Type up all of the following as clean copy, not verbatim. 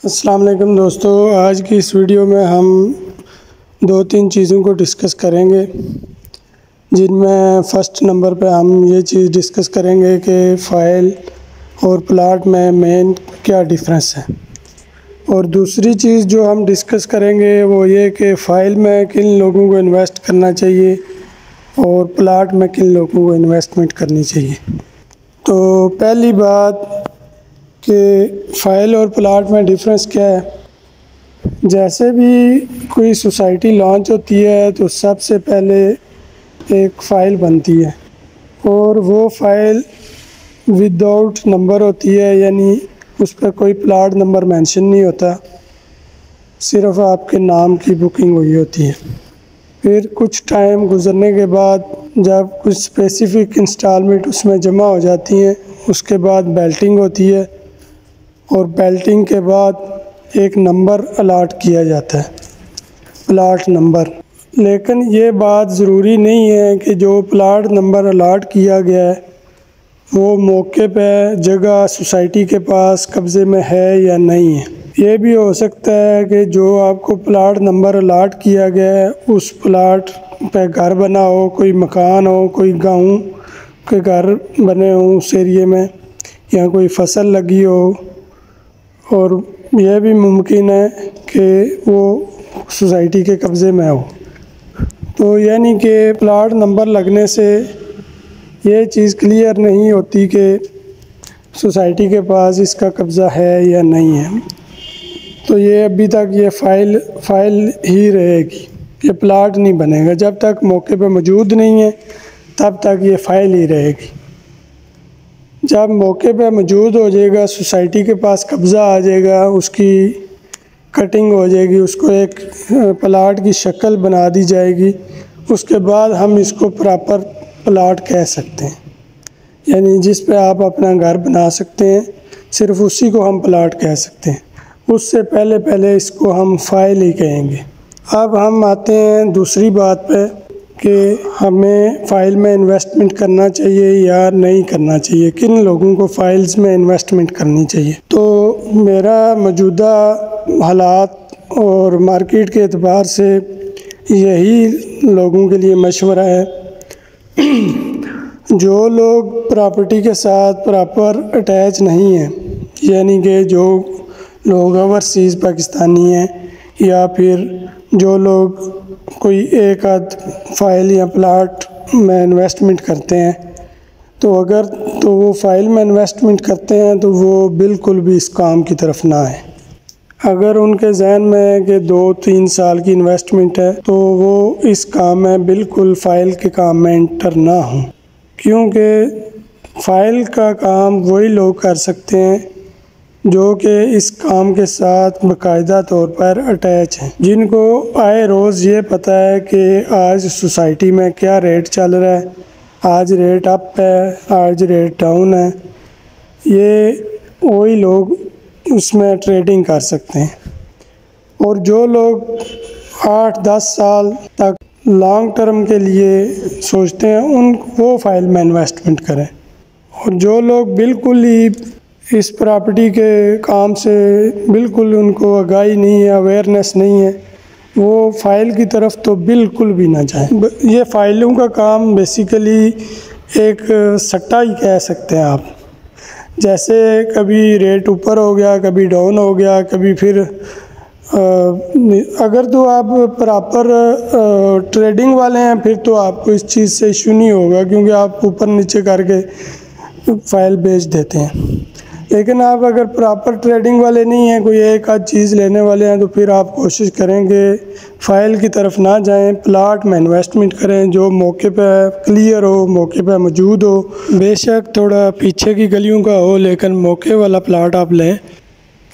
अस्सलाम वालेकुम दोस्तों, आज की इस वीडियो में हम 2-3 चीज़ों को डिस्कस करेंगे, जिनमें फ़र्स्ट नंबर पे हम ये चीज़ डिस्कस करेंगे कि फ़ाइल और प्लाट में मेन क्या डिफरेंस है। और दूसरी चीज़ जो हम डिस्कस करेंगे वो ये कि फ़ाइल में किन लोगों को इन्वेस्ट करना चाहिए और प्लाट में किन लोगों को इन्वेस्टमेंट करनी चाहिए। तो पहली बात कि फ़ाइल और प्लाट में डिफरेंस क्या है। जैसे भी कोई सोसाइटी लॉन्च होती है तो सबसे पहले एक फ़ाइल बनती है और वो फ़ाइल विदाउट नंबर होती है, यानी उस पर कोई प्लाट नंबर मेंशन नहीं होता, सिर्फ आपके नाम की बुकिंग हुई होती है। फिर कुछ टाइम गुज़रने के बाद जब कुछ स्पेसिफ़िक इंस्टॉलमेंट उसमें जमा हो जाती हैं, उसके बाद बेल्टिंग होती है और बेल्टिंग के बाद एक नंबर अलाट किया जाता है, प्लाट नंबर। लेकिन ये बात ज़रूरी नहीं है कि जो प्लाट नंबर अलाट किया गया है वो मौके पे जगह सोसाइटी के पास कब्ज़े में है या नहीं है। ये भी हो सकता है कि जो आपको प्लाट नंबर अलाट किया गया है उस प्लाट पे घर बना हो, कोई मकान हो, कोई गाँव के घर बने हों उस एरिए में, या कोई फसल लगी हो, और यह भी मुमकिन है कि वो सोसाइटी के कब्ज़े में हो। तो यानी कि प्लाट नंबर लगने से ये चीज़ क्लियर नहीं होती कि सोसाइटी के पास इसका कब्ज़ा है या नहीं है। तो ये अभी तक ये फ़ाइल ही रहेगी, ये प्लाट नहीं बनेगा। जब तक मौके पे मौजूद नहीं है तब तक ये फ़ाइल ही रहेगी। जब मौके पे मौजूद हो जाएगा, सोसाइटी के पास कब्ज़ा आ जाएगा, उसकी कटिंग हो जाएगी, उसको एक प्लाट की शक्ल बना दी जाएगी, उसके बाद हम इसको प्रॉपर प्लाट कह सकते हैं। यानी जिस पे आप अपना घर बना सकते हैं, सिर्फ उसी को हम प्लाट कह सकते हैं। उससे पहले इसको हम फ़ाइल ही कहेंगे। अब हम आते हैं दूसरी बात पे कि हमें फ़ाइल में इन्वेस्टमेंट करना चाहिए या नहीं करना चाहिए, किन लोगों को फ़ाइल्स में इन्वेस्टमेंट करनी चाहिए। तो मेरा मौजूदा हालात और मार्केट के एतबार से यही लोगों के लिए मशवरा है जो लोग प्रॉपर्टी के साथ प्रॉपर अटैच नहीं हैं, यानी कि जो लोग ओवरसीज़ पाकिस्तानी हैं या फिर जो लोग कोई एक आध फ़ाइल या प्लाट में इन्वेस्टमेंट करते हैं, तो वो फ़ाइल में इन्वेस्टमेंट करते हैं तो वो बिल्कुल भी इस काम की तरफ ना आए। अगर उनके जहन में है कि 2-3 साल की इन्वेस्टमेंट है तो वो इस काम में बिल्कुल फ़ाइल के काम में इंटर ना हों, क्योंकि फ़ाइल का काम वही लोग कर सकते हैं जो कि इस काम के साथ बाकायदा तौर पर अटैच हैं, जिनको आए रोज़ ये पता है कि आज सोसाइटी में क्या रेट चल रहा है, आज रेट अप है, आज रेट डाउन है। ये वही लोग उसमें ट्रेडिंग कर सकते हैं। और जो लोग 8-10 साल तक लॉन्ग टर्म के लिए सोचते हैं वो फ़ाइल में इन्वेस्टमेंट करें। और जो लोग बिल्कुल ही इस प्रॉपर्टी के काम से बिल्कुल उनको आगाही नहीं है, अवेयरनेस नहीं है, वो फ़ाइल की तरफ तो बिल्कुल भी ना जाएं। ये फ़ाइलों का काम बेसिकली एक सट्टा ही कह सकते हैं आप। जैसे कभी रेट ऊपर हो गया, कभी डाउन हो गया, कभी फिर अगर तो आप प्रॉपर ट्रेडिंग वाले हैं फिर तो आपको इस चीज़ से इशू नहीं होगा, क्योंकि आप ऊपर नीचे करके फ़ाइल बेच देते हैं। लेकिन आप अगर प्रॉपर ट्रेडिंग वाले नहीं हैं, कोई एक आध चीज़ लेने वाले हैं, तो फिर आप कोशिश करेंगे फ़ाइल की तरफ ना जाएं, प्लाट में इन्वेस्टमेंट करें जो मौके पे क्लियर हो, मौके पे मौजूद हो। बेशक थोड़ा पीछे की गलियों का हो, लेकिन मौके वाला प्लाट आप लें,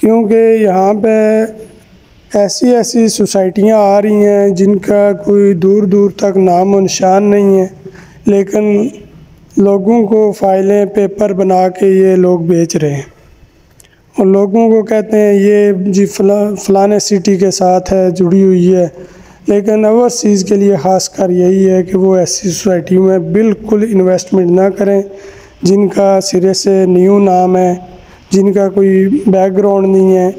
क्योंकि यहाँ पे ऐसी सोसाइटियाँ आ रही हैं जिनका कोई दूर दूर तक नाम और निशान नहीं है, लेकिन लोगों को फ़ाइलें पेपर बना के ये लोग बेच रहे हैं और लोगों को कहते हैं ये जी फलाने सिटी के साथ है, जुड़ी हुई है। लेकिन ओवरसीज़ के लिए ख़ास कर यही है कि वो ऐसी सोसाइटी में बिल्कुल इन्वेस्टमेंट ना करें जिनका सिरे से न्यू नाम है, जिनका कोई बैकग्राउंड नहीं है,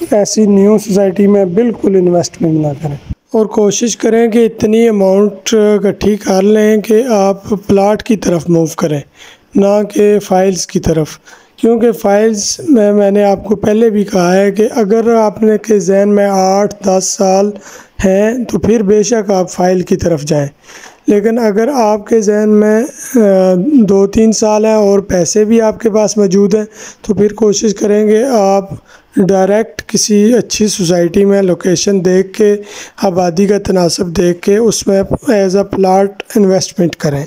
ऐसी न्यू सोसाइटी में बिल्कुल इन्वेस्टमेंट ना करें और कोशिश करें कि इतनी अमाउंट इकट्ठी कर लें कि आप प्लाट की तरफ मूव करें, ना कि फ़ाइल्स की तरफ। क्योंकि फ़ाइल्स में मैंने आपको पहले भी कहा है कि अगर आपने के जहन में 8-10 साल हैं तो फिर बेशक आप फ़ाइल की तरफ जाएं, लेकिन अगर आपके जहन में 2-3 साल हैं और पैसे भी आपके पास मौजूद हैं तो फिर कोशिश करेंगे आप डायरेक्ट किसी अच्छी सोसाइटी में लोकेशन देख के, आबादी का तनासब देख के उसमें एज अ प्लाट इन्वेस्टमेंट करें।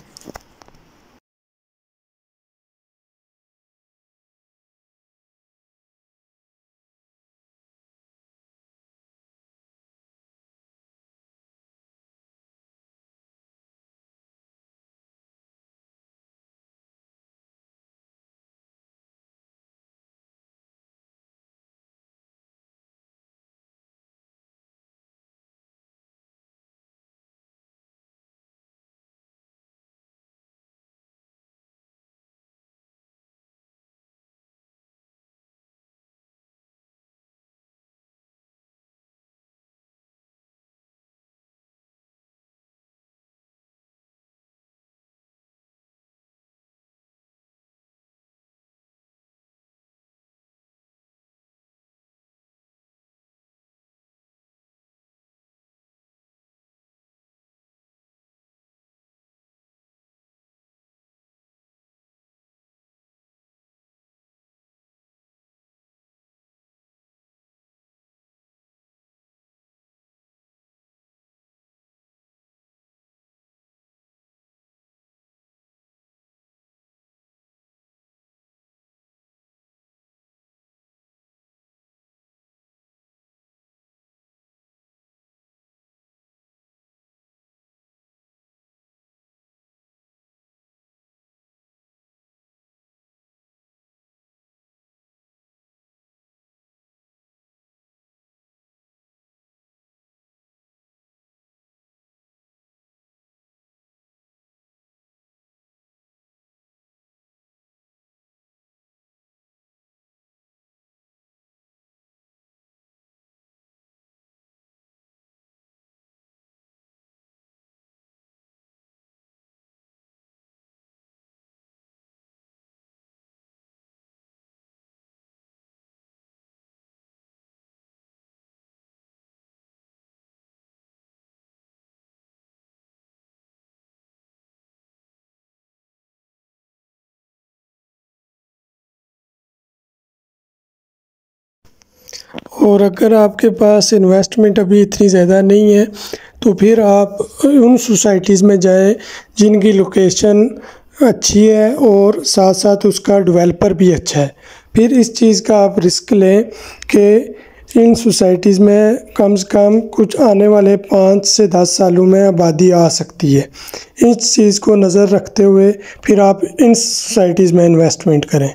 और अगर आपके पास इन्वेस्टमेंट अभी इतनी ज़्यादा नहीं है तो फिर आप उन सोसाइटीज़ में जाएं जिनकी लोकेशन अच्छी है और साथ साथ उसका डेवलपर भी अच्छा है। फिर इस चीज़ का आप रिस्क लें कि इन सोसाइटीज़ में कम से कम कुछ आने वाले 5 से 10 सालों में आबादी आ सकती है। इस चीज़ को नज़र रखते हुए फिर आप इन सोसाइटीज़ में इन्वेस्टमेंट करें।